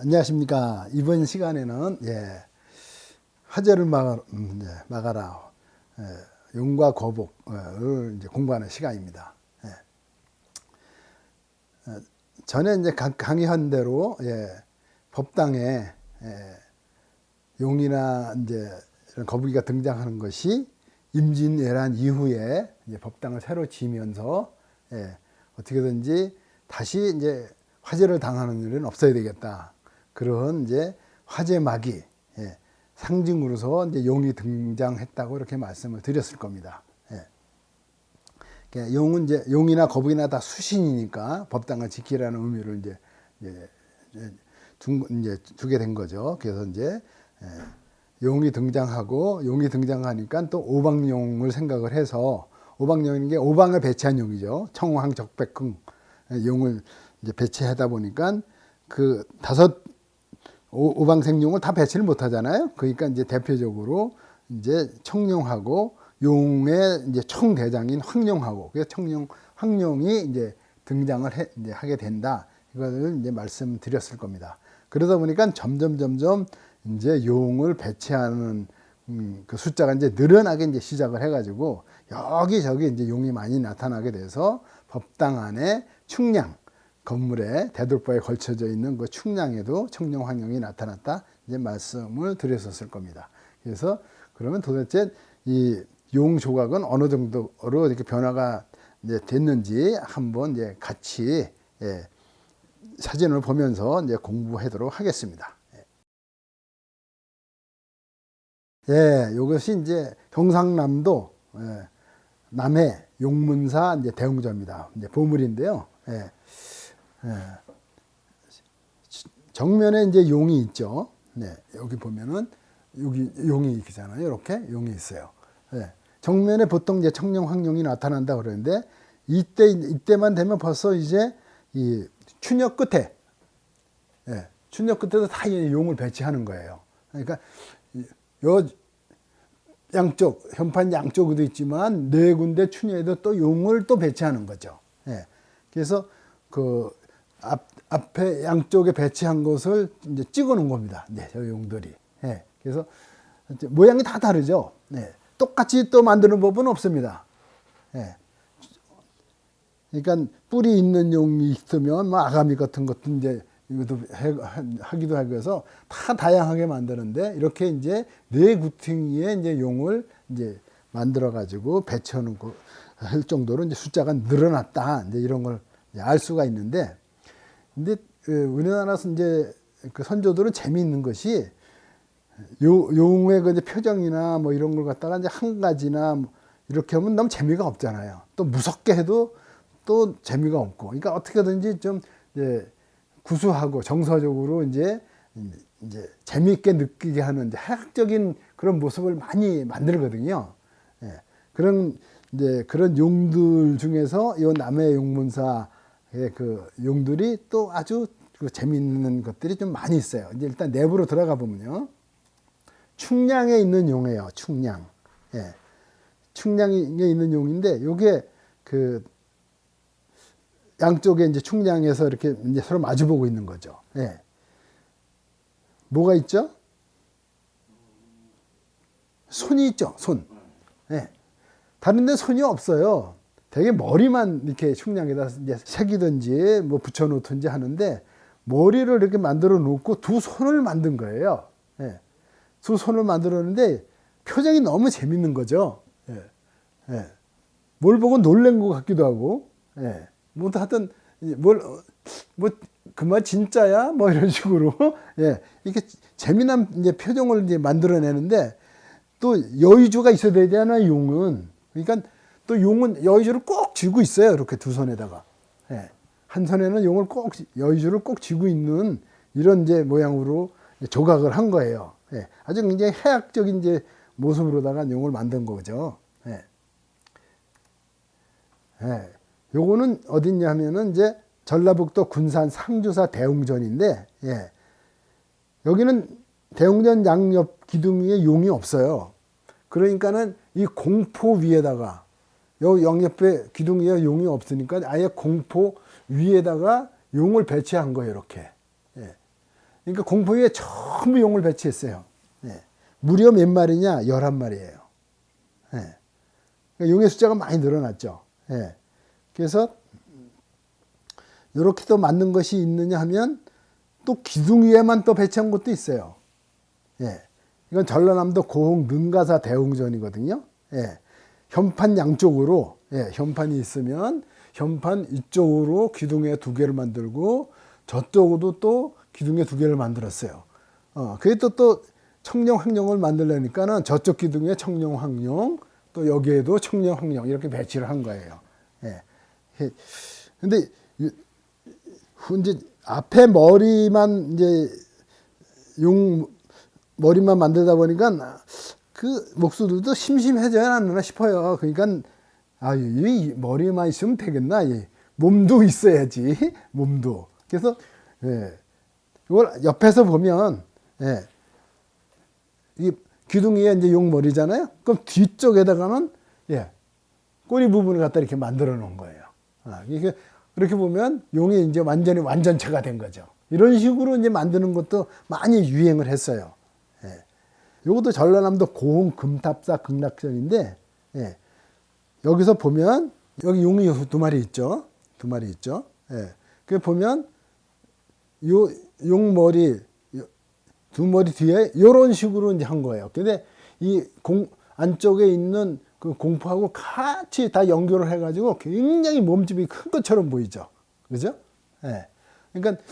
안녕하십니까. 이번 시간에는 화재를 막아라 용과 거복을 이제 공부하는 시간입니다. 전에 이제 강의한 대로 법당에 용이나 이제 이런 거북이가 등장하는 것이 임진왜란 이후에 이제 법당을 새로 지으면서 어떻게든지 다시 이제 화재를 당하는 일은 없어야 되겠다. 그런 이제 화재막이 상징으로서 이제 용이 등장했다고 이렇게 말씀을 드렸을 겁니다. 용은 이제 용이나 거북이나 다 수신이니까 법당을 지키라는 의미를 이제 주게 된 거죠. 그래서 이제 용이 등장하니까 또 오방용을 생각을 해서 오방용인 게 오방을 배치한 용이죠. 청황, 적백흥 용을 이제 배치하다 보니까 그 오방생용을 다 배치를 못 하잖아요. 그러니까 이제 대표적으로 이제 청룡하고 용의 이제 총대장인 황룡하고 그래서 황룡이 이제 등장을 이제 하게 된다. 이거를 이제 말씀드렸을 겁니다. 그러다 보니까 점점 이제 용을 배치하는 그 숫자가 이제 늘어나게 이제 시작을 해가지고 여기저기 이제 용이 많이 나타나게 돼서 법당 안에 충량 건물에 대돌보에 걸쳐져 있는 그 충량에도 청룡 황룡이 나타났다 이제 말씀을 드렸었을 겁니다. 그래서 그러면 도대체 이 용 조각은 어느 정도로 이렇게 변화가 이제 됐는지 한번 이제 같이 사진을 보면서 이제 공부하도록 하겠습니다. 이것이 이제 경상남도 남해 용문사 이제 대웅전입니다. 이제 보물인데요. 정면에 이제 용이 있죠. 여기 보면은 여기 용이 있잖아요. 이렇게 용이 있어요. 정면에 보통 이제 청룡 황룡이 나타난다 그러는데 이때만 되면 벌써 이제 이 추녀 끝에도 다 용을 배치하는 거예요. 그러니까 요 양쪽 현판 양쪽에도 있지만 네 군데 추녀에도 또 용을 또 배치하는 거죠. 그래서 그 앞에 양쪽에 배치한 것을 이제 찍어 놓은 겁니다. 저 용들이. 그래서 모양이 다 다르죠. 똑같이 또 만드는 법은 없습니다. 그러니까 뿔이 있는 용이 있으면 뭐 아가미 같은 것도 이제 이것도 하기도 하고 해서 다 다양하게 만드는데 이렇게 이제 네 구퉁이의 이제 용을 이제 만들어 가지고 배치하는 할 정도로 이제 숫자가 늘어났다. 이제 이런 걸 알 수가 있는데, 근데 우리나라에서 이제 그 선조들은 재미있는 것이 용의 그 이제 표정이나 뭐 이런 걸 갖다가 이제 한 가지나 이렇게 하면 너무 재미가 없잖아요. 또 무섭게 해도 또 재미가 없고, 그러니까 어떻게든지 좀 이제 구수하고 정서적으로 이제 재미있게 느끼게 하는 이제 해학적인 그런 모습을 많이 만들거든요. 그런 용들 중에서 이 남해 용문사의 그 용들이 또 아주 그 재미있는 것들이 좀 많이 있어요. 이제 일단 내부로 들어가 보면요. 충량에 있는 용이에요. 충량. 충량에 있는 용인데 요게 그 양쪽에 이제 충량에서 이렇게 이제 서로 마주보고 있는 거죠. 뭐가 있죠? 손이 있죠. 손. 다른 데 손이 없어요. 되게 머리만 이렇게 충량에다 이제 새기든지 뭐 붙여놓든지 하는데 머리를 이렇게 만들어 놓고 두 손을 만든 거예요. 두 손을 만들었는데 표정이 너무 재밌는 거죠. 뭘 보고 놀란 것 같기도 하고, 뭐 하여튼 그 말 진짜야? 뭐 이런 식으로 이렇게 재미난 이제 표정을 이제 만들어내는데 또 여의주가 있어야 되잖아요. 용은. 그러니까 또 용은 여의주를 꼭 쥐고 있어요. 이렇게 두 손에다가. 한 손에는 여의주를 꼭 쥐고 있는 이런 이제 모양으로 조각을 한 거예요. 아주 굉장히 해학적인 이제 모습으로다가 용을 만든 거죠. 요거는 어딨냐 하면은 이제 전라북도 군산 상주사 대웅전인데, 여기는 대웅전 양옆 기둥 위에 용이 없어요. 그러니까는 이 공포 위에다가 요 양옆에 기둥 위에 용이 없으니까 아예 공포 위에다가 용을 배치한 거예요. 이렇게. 그러니까 공포위에 전부 용을 배치했어요. 예. 무려 몇 마리냐? 11마리예요. 예. 그러니까 용의 숫자가 많이 늘어났죠. 예. 그래서 이렇게 또 만든 것이 있느냐 하면 또 기둥 위에만 또 배치한 것도 있어요. 예. 이건 전라남도 고흥 능가사 대웅전이거든요. 예. 현판 양쪽으로, 예. 현판이 있으면 현판 이쪽으로 기둥에 2개를 만들고 저쪽으로 또 기둥에 2개를 만들었어요. 그게 또 청룡 황룡을 만들려니까는 저쪽 기둥에 청룡 황룡, 또 여기에도 청룡 황룡 이렇게 배치를 한 거예요. 예. 근데 이제 앞에 머리만 이제 용 머리만 만들다 보니까 그 목수들도 심심해져야 않나 싶어요. 그러니까 이 머리만 있으면 되겠나? 몸도 있어야지. 몸도. 그래서 예. 이걸 옆에서 보면 예. 이 귀둥이에 이제 용 머리잖아요. 그럼 뒤쪽에다가는 예. 꼬리 부분을 갖다 이렇게 만들어 놓은 거예요. 이렇게 보면 용이 이제 완전히 완전체가 된 거죠. 이런 식으로 이제 만드는 것도 많이 유행을 했어요. 예. 이것도 전라남도 고흥 금탑사 극락전인데 예. 여기서 보면 여기 용이 2마리 있죠. 2마리 있죠. 예. 그 보면 요 용 머리 2머리 뒤에 이런 식으로 이제 한 거예요. 근데 이 안쪽에 있는 그 공포하고 같이 다 연결을 해가지고 굉장히 몸집이 큰 것처럼 보이죠. 그죠? 예. 그러니까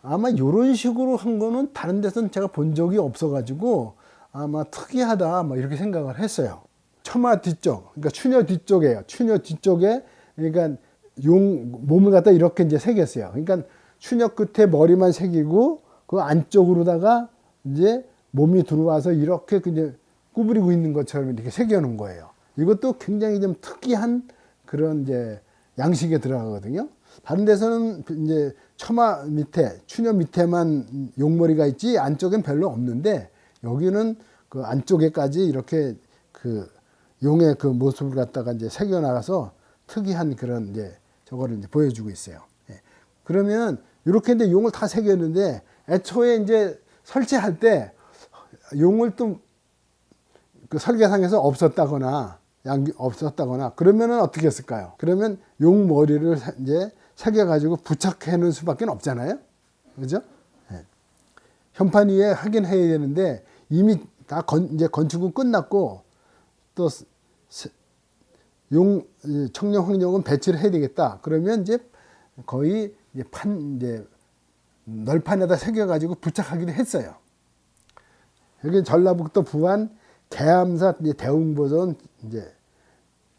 아마 이런 식으로 한 거는 다른 데서는 제가 본 적이 없어가지고 아마 특이하다 뭐 이렇게 생각을 했어요. 처마 뒤쪽, 그러니까 추녀 뒤쪽에요. 추녀 뒤쪽에 그러니까 용 몸을 갖다 이렇게 이제 새겼어요. 그러니까 추녀 끝에 머리만 새기고 그 안쪽으로다가 이제 몸이 들어와서 이렇게 이제 구부리고 있는 것처럼 이렇게 새겨놓은 거예요. 이것도 굉장히 좀 특이한 그런 이제 양식에 들어가거든요. 다른 데서는 이제 처마 밑에, 추녀 밑에만 용머리가 있지 안쪽엔 별로 없는데 여기는 그 안쪽에까지 이렇게 그 용의 그 모습을 갖다가 이제 새겨 나가서 특이한 그런 이제 저거를 이제 보여주고 있어요. 예. 그러면 이렇게 이제 용을 다 새겼는데 애초에 이제 설치할 때 용을 또 그 설계상에서 없었다거나 없었다거나 그러면은 어떻게 했을까요? 그러면 용 머리를 이제 새겨 가지고 부착해 놓을 수밖에 없잖아요. 그죠? 네. 현판 위에 하긴 해야 되는데 이미 다 이제 건축은 끝났고 또 청룡 황룡은 배치를 해야 되겠다. 그러면 이제 거의 이제 널판에다 새겨 가지고 부착하기도 했어요. 여기 전라북도 부안 계암사 대웅보전 이제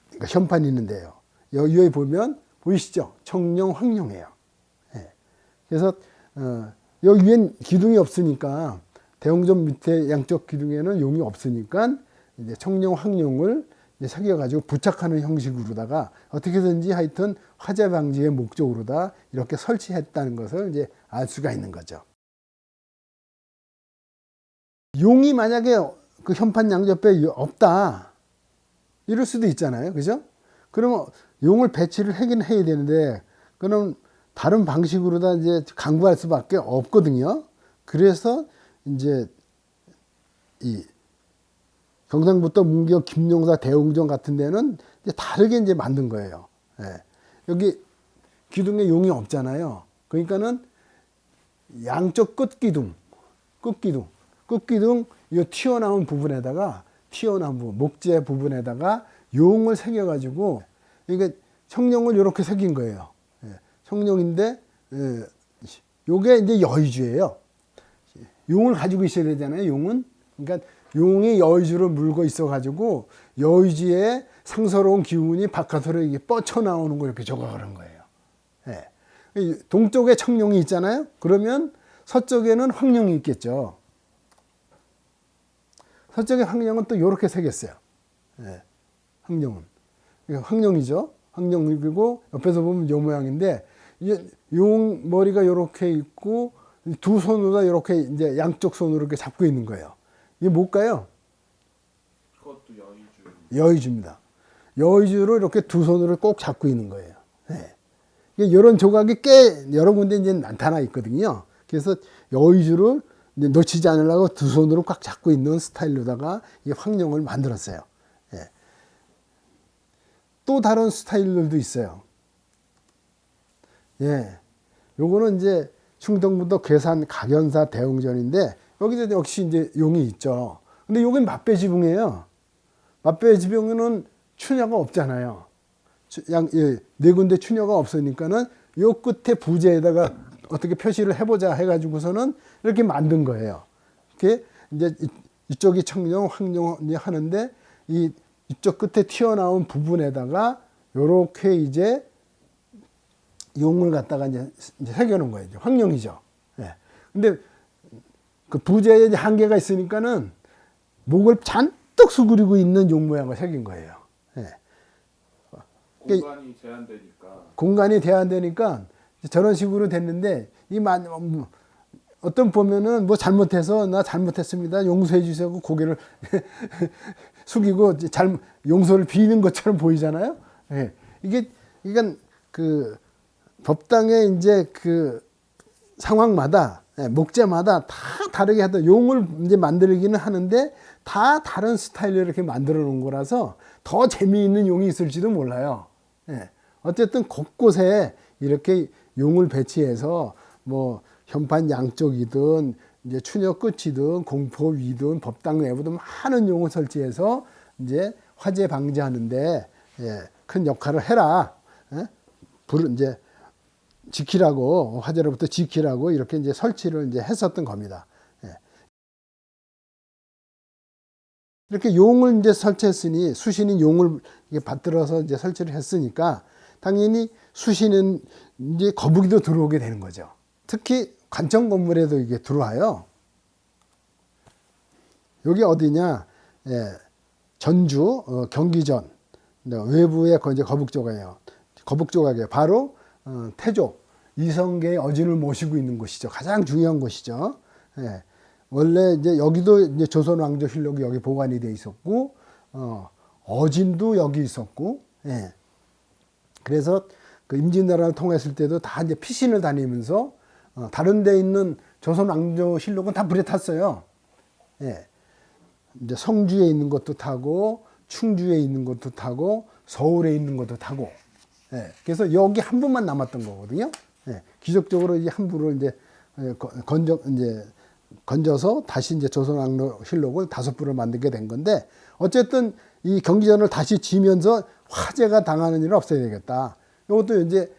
그러니까 현판이 있는데요. 여기 보면 보이시죠? 청룡 황룡이에요. 예. 그래서 여기 위엔 기둥이 없으니까 대웅전 밑에 양쪽 기둥에는 용이 없으니까 이제 청룡 황룡을 새겨 가지고 부착하는 형식으로다가 어떻게든지 하여튼 화재 방지의 목적으로다 이렇게 설치했다는 것을 이제 알 수가 있는 거죠. 용이 만약에 그 현판 양옆에 없다 이럴 수도 있잖아요. 그죠? 그러면 용을 배치를 하긴 해야 되는데 그럼 다른 방식으로다 이제 강구할 수밖에 없거든요. 그래서 이제 이 경상북도 문교 김용사 대웅전 같은 데는 이제 다르게 이제 만든 거예요. 예. 여기 기둥에 용이 없잖아요. 그러니까는 양쪽 끝기둥 이 튀어나온 부분에다가 목재 부분에다가 용을 새겨가지고 이게 청룡을 이렇게 새긴 거예요. 예. 청룡인데 요게 이제 여의주예요. 용을 가지고 있어야 되잖아요. 용은 그러니까 용이 여의주를 물고 있어가지고 여의주의 상서로운 기운이 바깥으로 이게 뻗쳐 나오는 거 이렇게 조각을 한 거예요. 예. 동쪽에 청룡이 있잖아요. 그러면 서쪽에는 황룡이 있겠죠. 서쪽의 황룡은 또 이렇게 새겼어요. 예. 황룡은 황룡이죠. 황룡이고 옆에서 보면 요 모양인데 용 머리가 이렇게 있고 두 손으로 이렇게 이제 양쪽 손으로 이렇게 잡고 있는 거예요. 이게 뭘까요? 그것도 여의주입니다. 여의주로 이렇게 두 손으로 꼭 잡고 있는 거예요. 네. 이런 조각이 꽤 여러 군데 이제 나타나 있거든요. 그래서 여의주를 이제 놓치지 않으려고 두 손으로 꽉 잡고 있는 스타일로다가 이 황룡을 만들었어요. 예. 또 다른 스타일들도 있어요. 예. 요거는 이제 충동부도 괴산 각연사 대웅전인데 여기도 역시 이제 용이 있죠. 근데 여긴 맞배지붕이에요. 맞배지붕에는 추녀가 없잖아요. 네 군데 추녀가 없으니까는 요 끝에 부재에다가 어떻게 표시를 해보자 해가지고서는 이렇게 만든 거예요. 이렇게 이제 이쪽이 청룡, 황룡이 하는데 이쪽 끝에 튀어나온 부분에다가 요렇게 이제 용을 갖다가 이제 새겨놓은 거예요. 황룡이죠. 예. 근데 그 부재에 이제 한계가 있으니까는 목을 잔뜩 수그리고 있는 용 모양을 새긴 거예요. 예. 공간이 제한되니까. 공간이 제한되니까 저런 식으로 됐는데 어떤 보면은 뭐 잘못해서 나 잘못했습니다. 용서해 주세요. 고개를 숙이고 용서를 비는 것처럼 보이잖아요. 예. 이건 그 법당의 이제 그 상황마다 목재마다 다 다르게 하던 용을 이제 만들기는 하는데 다 다른 스타일로 이렇게 만들어 놓은 거라서 더 재미있는 용이 있을지도 몰라요. 예. 어쨌든 곳곳에 이렇게 용을 배치해서 뭐 현판 양쪽이든 이제 추녀 끝이든 공포 위든 법당 내부든 많은 용을 설치해서 이제 화재 방지하는데 큰 역할을 해라. 이제 지키라고 화재로부터 지키라고 이렇게 이제 설치를 이제 했었던 겁니다. 이렇게 용을 이제 설치했으니 수신인 용을 받들어서 이제 설치를 했으니까 당연히 수신은 이제 거북이도 들어오게 되는 거죠. 특히 관청 건물에도 이게 들어와요. 여기 어디냐? 전주 경기전 외부에 이제 거북조각이에요. 거북조각이에요. 바로 태조 이성계의 어진을 모시고 있는 곳이죠. 가장 중요한 곳이죠. 원래 이제 여기도 이제 조선 왕조 실록이 여기 보관이 돼 있었고 어진도 여기 있었고 그래서 그 임진왜란을 통했을 때도 다 이제 피신을 다니면서 다른 데 있는 조선 왕조 실록은 다 불에 탔어요. 이제 성주에 있는 것도 타고 충주에 있는 것도 타고 서울에 있는 것도 타고 그래서 여기 한 분만 남았던 거거든요. 기적적으로 이 한 분을 이제 건져서 다시 이제 조선 왕조 실록을 5부를 만들게 된 건데 어쨌든 이 경기전을 다시 지면서 화재가 당하는 일은 없어야 되겠다. 이것도 이제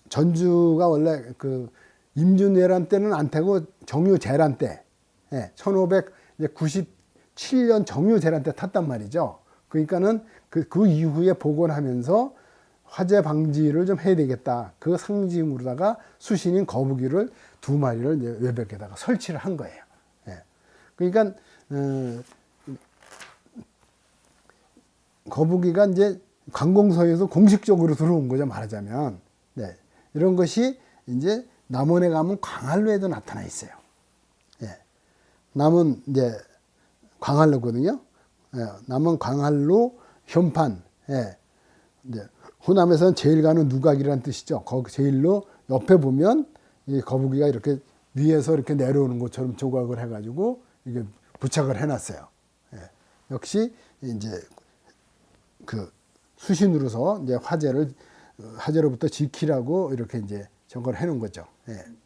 전주가 원래 그 임진왜란 때는 안 타고 정유재란 때, 1597년 정유재란 때 탔단 말이죠. 그러니까는 그 이후에 복원하면서 화재 방지를 좀 해야 되겠다. 그 상징으로다가 수신인 거북이를 2마리를 이제 외벽에다가 설치를 한 거예요. 그러니까 거북이가 이제 관공서에서 공식적으로 들어온 거죠, 말하자면. 이런 것이 이제 남원에 가면 광활로에도 나타나 있어요. 남은 이제 광활로거든요. 남은 광활로 현판. 이제 호남에서는 제일 가는 누각이라는 뜻이죠. 거기 제일로 옆에 보면 이 거북이가 이렇게 위에서 이렇게 내려오는 것처럼 조각을 해가지고 이게 부착을 해놨어요. 역시 이제 그 수신으로서 이제 화재로부터 지키라고 이렇게 이제 저걸 해놓은 거죠.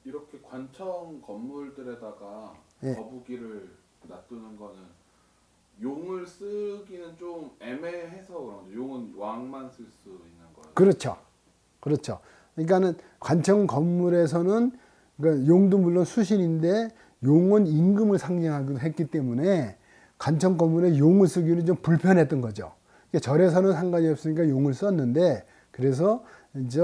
이렇게 관청 건물들에다가 거북이를 놔두는 거는 용을 쓰기는 좀 애매해서 그런 거죠. 용은 왕만 쓸 수 있는 거예요. 그렇죠. 그렇죠. 그러니까는 관청 건물에서는 그러니까 용도 물론 수신인데 용은 임금을 상징하기도 했기 때문에 관청 건물에 용을 쓰기는 좀 불편했던 거죠. 그러니까 절에서는 상관이 없으니까 용을 썼는데 그래서 이제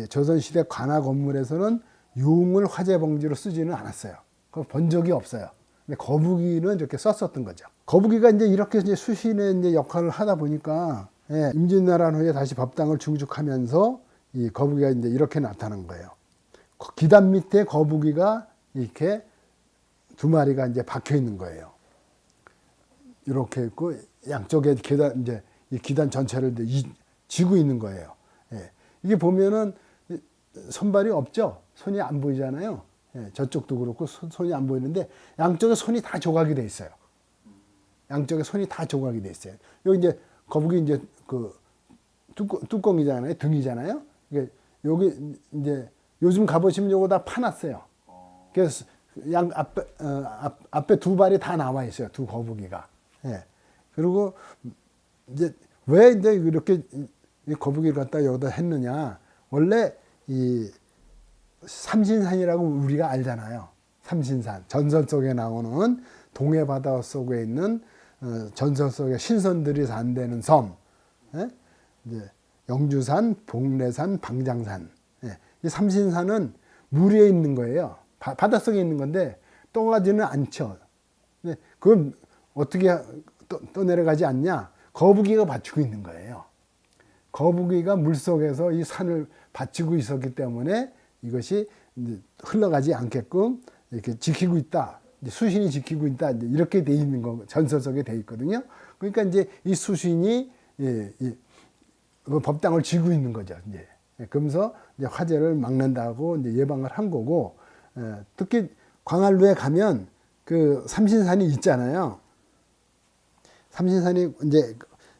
조선시대 관아 건물에서는 용을 화재 방지로 쓰지는 않았어요. 그거 본 적이 없어요. 근데 거북이는 이렇게 썼었던 거죠. 거북이가 이제 이렇게 이제 수신의 이제 역할을 하다 보니까 임진왜란 후에 다시 법당을 중축하면서 이 거북이가 이제 이렇게 나타난 거예요. 기단 밑에 거북이가 이렇게 2마리가 이제 박혀 있는 거예요. 이렇게 있고 양쪽에 계단 이제 이 기단 전체를 이제 쥐고 있는 거예요. 이게 보면은 손발이 없죠. 손이 안 보이잖아요. 예, 저쪽도 그렇고 손이 안 보이는데 양쪽에 손이 다 조각이 돼 있어요. 양쪽에 손이 다 조각이 돼 있어요. 여기 이제 거북이 이제 그 뚜껑이잖아요. 등이잖아요. 이게 여기 이제 요즘 가보시면 요거 다 파놨어요. 그래서 양 앞에 두 발이 다 나와 있어요. 두 거북이가. 예. 그리고 이제 왜 이제 이렇게 이 거북이를 갖다 여기다 했느냐. 원래 이 삼신산이라고 우리가 알잖아요. 삼신산. 전설 속에 나오는 동해 바다 속에 있는 전설 속의 신선들이 산다는 섬. 예? 이제 영주산, 복례산, 방장산. 예. 이 삼신산은 물 위에 있는 거예요. 바닷속에 있는 건데 떠가지는 않죠. 그건 어떻게 떠내려가지 않냐? 거북이가 받치고 있는 거예요. 거북이가 물속에서 이 산을 받치고 있었기 때문에 이것이 이제 흘러가지 않게끔 이렇게 지키고 있다. 이제 수신이 지키고 있다. 이제 이렇게 돼 있는 거 전설 속에 돼 있거든요. 그러니까 이제 이 수신이 법당을 쥐고 있는 거죠. 이제 그러면서 이제 화재를 막는다고 이제 예방을 한 거고, 특히 광안루에 가면 그 삼신산이 있잖아요. 삼신산이 이제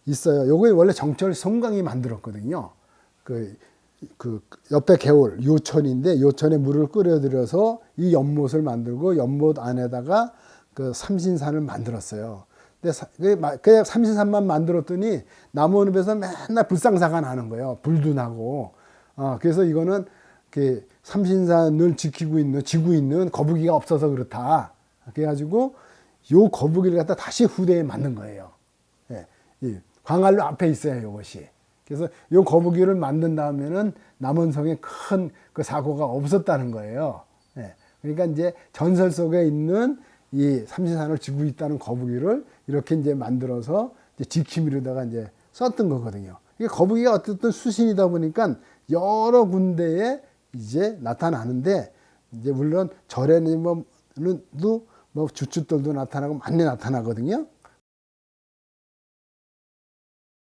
있어요. 요거 원래 정철 송강이 만들었거든요. 그 옆에 개울 요천인데 요천에 물을 끓여들여서 이 연못을 만들고 연못 안에다가 그 삼신산을 만들었어요. 근데 그냥 삼신산만 만들었더니 나무늪에서 맨날 불상사가 나는 거예요. 불도 나고. 그래서 이거는 그 삼신산을 지키고 있는 거북이가 없어서 그렇다. 그래가지고 요 거북이를 갖다 다시 후대에 만든 거예요. 예, 이 광안루 앞에 있어요, 이것이. 그래서 요 거북이를 만든 다음에는 남원성에 큰 그 사고가 없었다는 거예요. 예, 그러니까 이제 전설 속에 있는 이 삼신산을 지고 있다는 거북이를 이렇게 이제 만들어서 이제 지킴이로다가 이제 썼던 거거든요. 이게 거북이가 어쨌든 수신이다 보니까 여러 군데에 이제 나타나는데, 이제 물론 절에는 뭐 주춧돌도 나타나고 많이 나타나거든요.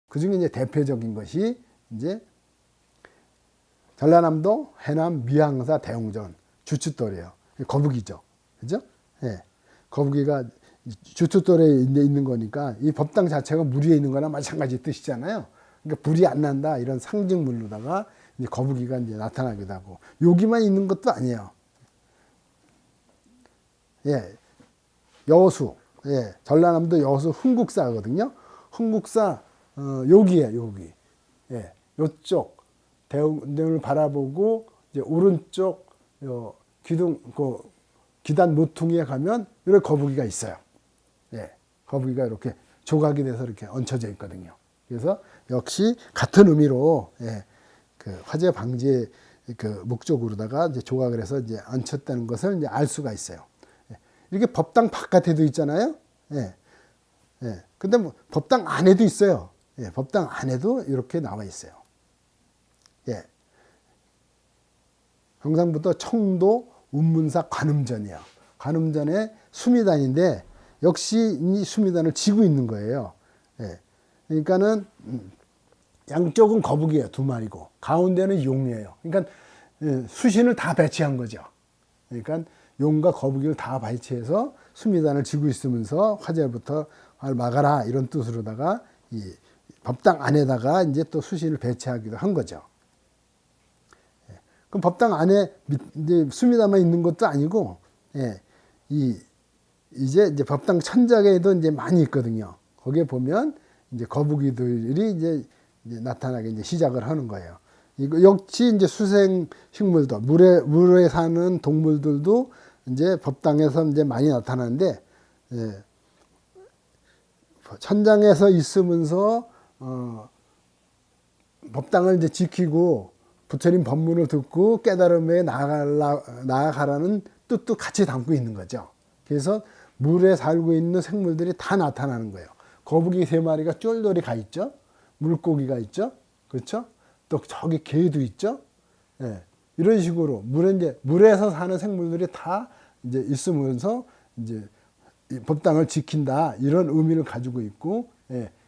그 중에 이제 대표적인 것이 이제 전라남도 해남 미항사 대웅전 주춧돌이에요. 거북이죠. 그죠? 예. 거북이가 주춧돌에 있는 거니까 이 법당 자체가 물 위에 있는 거나 마찬가지 뜻이잖아요. 그러니까 불이 안 난다 이런 상징물로다가 이제 거북이가 이제 나타나기도 하고, 여기만 있는 것도 아니에요. 예. 여수. 예. 전라남도 여수 흥국사거든요. 흥국사 여기에 여기. 예. 요쪽 대웅을 바라보고 이제 오른쪽 기둥 기단 모퉁이에 가면 이렇게 거북이가 있어요. 예. 거북이가 이렇게 조각이 돼서 이렇게 얹혀져 있거든요. 그래서 역시 같은 의미로 그 화재 방지 그 목적으로다가 이제 조각을 해서 이제 얹혔다는 것을 이제 알 수가 있어요. 이렇게 법당 바깥에도 있잖아요. 근데 뭐 법당 안에도 있어요. 법당 안에도 이렇게 나와 있어요. 경상북도 청도 운문사 관음전이에요. 관음전의 수미단인데 역시 이 수미단을 지고 있는 거예요. 그러니까는 양쪽은 거북이에요. 두 마리고 가운데는 용이에요. 그러니까 수신을 다 배치한 거죠. 그러니까 용과 거북이를 다 배치해서 수미단을 지고 있으면서 화재부터 막아라 이런 뜻으로다가 이 법당 안에다가 이제 또 수신을 배치하기도 한 거죠. 그럼 법당 안에 이제 수미단만 있는 것도 아니고, 이제 법당 천장에도 이제 많이 있거든요. 거기에 보면 이제 거북이들이 이제 나타나기 이제 시작을 하는 거예요. 이거 역시 이제 수생 식물도 물에 사는 동물들도 이제 법당에서 이제 많이 나타나는데, 천장에서 있으면서 법당을 이제 지키고 부처님 법문을 듣고 깨달음에 나아가라는 뜻도 같이 담고 있는 거죠. 그래서 물에 살고 있는 생물들이 다 나타나는 거예요. 거북이 3마리가 쫄돌이 가 있죠. 물고기가 있죠. 그렇죠? 또 저기 개도 있죠. 이런 식으로 물에서 사는 생물들이 다 이제 있으면서 이제 법당을 지킨다 이런 의미를 가지고 있고,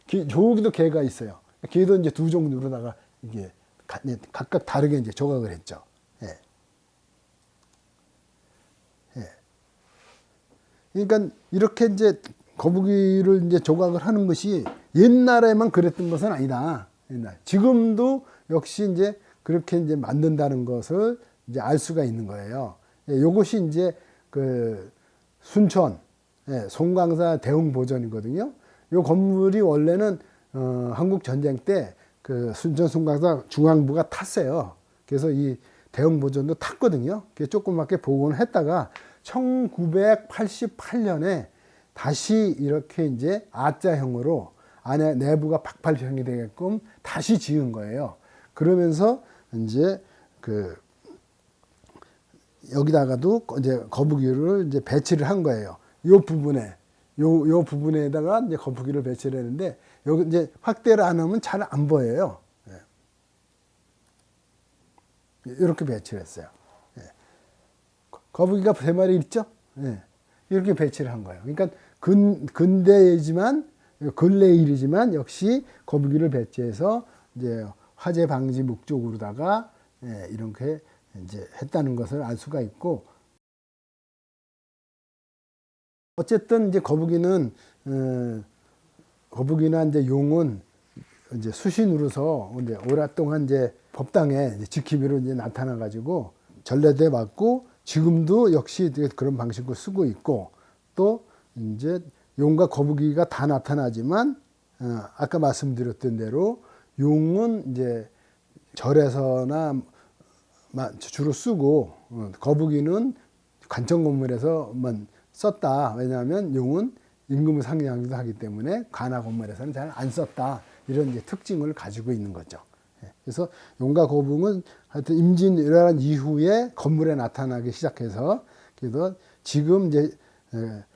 저기도 개가 있어요. 개도 이제 두 종류로다가 이게 각각 다르게 이제 조각을 했죠. 그러니까 이렇게 이제 거북이를 이제 조각을 하는 것이 옛날에만 그랬던 것은 아니다. 옛날. 지금도 역시 이제 그렇게 이제 만든다는 것을 이제 알 수가 있는 거예요. 예, 요것이 이제 그 순천 송광사 대웅 보전이거든요. 요 건물이 원래는 한국 전쟁 때 그 순천 송광사 중앙부가 탔어요. 그래서 이 대웅 보전도 탔거든요. 조그맣게 복원을 했다가 1988년에 다시 이렇게 이제 R자형으로 안에 내부가 박팔형이 되게끔 다시 지은 거예요. 그러면서 이제 그 여기다가도 이제 거북이를 이제 배치를 한 거예요. 요 부분에 요 부분에다가 이제 거북이를 배치를 했는데 여기 이제 확대를 안 하면 잘 안 보여요. 이렇게 배치를 했어요. 거북이가 3마리 있죠? 이렇게 배치를 한 거예요. 그러니까 근대이지만 근래 일이지만 역시 거북이를 배치해서 이제 화재 방지 목적으로다가 이렇게 이제 했다는 것을 알 수가 있고, 어쨌든 이제 거북이나 이제 용은 이제 수신으로서 이제 오랫동안 이제 법당에 이제 지킴이로 이제 나타나 가지고 전래대 왔고, 지금도 역시 그런 방식으로 쓰고 있고, 또 이제 용과 거북이가 다 나타나지만 아까 말씀드렸던 대로 용은 이제 절에서나 주로 쓰고 거북이는 관청 건물에서만 썼다. 왜냐하면 용은 임금을 상징하기도 하기 때문에 관아 건물에서는 잘 안 썼다. 이런 이제 특징을 가지고 있는 거죠. 그래서 용과 거북은 하여튼 임진왜란 이후에 건물에 나타나기 시작해서, 그래서 지금 이제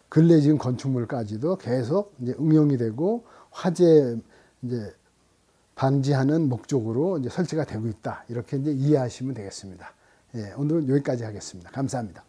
근래 지은 건축물까지도 계속 이제 응용이 되고 화재 이제 방지하는 목적으로 이제 설치가 되고 있다. 이렇게 이제 이해하시면 되겠습니다. 오늘은 여기까지 하겠습니다. 감사합니다.